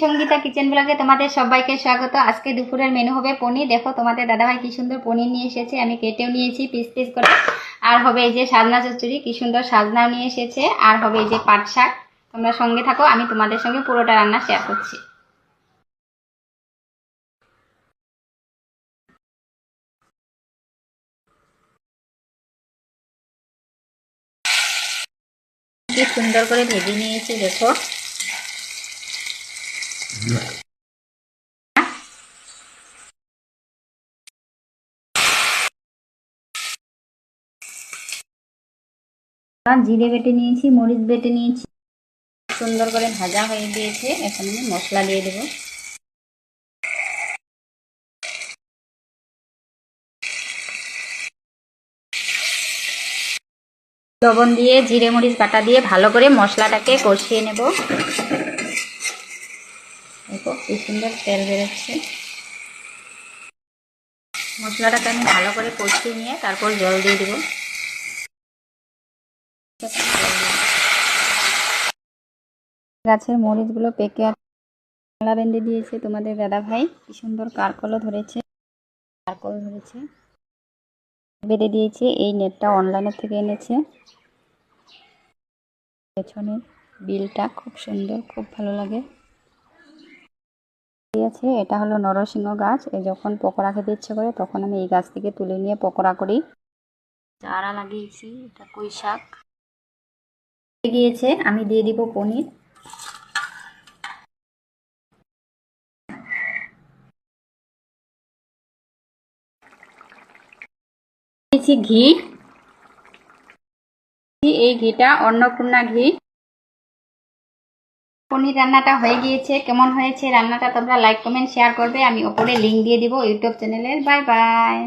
Sangeeta kitchen ব্লগে তোমাদের সবাইকে স্বাগত। আজকে দুপুরের মেনু হবে পনির। দেখো তোমাদের দাদাভাই কি সুন্দর পনির নিয়ে এসেছে, আমি কেটেও নিয়েছি পিস পিস করে। আর হবে এই যে সাজনা চচ্চড়ি, কি সুন্দর সাজনাও নিয়ে এসেছে। আর হবে এই যে পাট শাক। তোমরা সঙ্গে থাকো, আমি তোমাদের সঙ্গে পুরোটা রান্না শেয়ার করছি। কি সুন্দর করে ভেজে নিয়েছি দেখো। জিরে বেটে নিয়েছি, মরিচ বেটে নিয়েছি, সুন্দর করে ভাজা হয়ে গিয়েছে। এখন আমি মশলা দিয়ে দেবো। লবণ দিয়ে জিরে মরিচ বাটা দিয়ে ভালো করে মশলাটাকে কষিয়ে নেব। দেখো কি সুন্দর তেল বেরোচ্ছে। মশলাটাকে আমি ভালো করে কষিয়ে নিয়ে তারপর জল দিয়ে দেবো। গাছের মরিচগুলো পেকে কলা বেঁধে দিয়েছে তোমাদের দাদা ভাই। কি সুন্দর কারকলও ধরেছে, কারকল ধরেছে, বেঁধে দিয়েছে। এই নেটটা অনলাইনের থেকে এনেছে। পেছনের বিলটা খুব সুন্দর, খুব ভালো লাগে। আছে এটা হলো নরসিংহ গাছ। যখন পকোড়া খেতে ইচ্ছে করে তখন আমি এই গাছ থেকে তুলে নিয়ে পকোড়া করি। চারা লাগিয়েছি, এটা পুঁই শাক গিয়েছে। আমি দিয়ে দিব পনির। দিয়েছি ঘি। এই ঘিটা অন্নপূর্ণা ঘি। পনির রান্নাটা হয়ে গিয়েছে। কেমন হয়েছে রান্নাটা তোমরা লাইক কমেন্ট শেয়ার করবে। আমি ওপরে লিংক দিয়ে দিব ইউটিউব চ্যানেলের। Bye bye.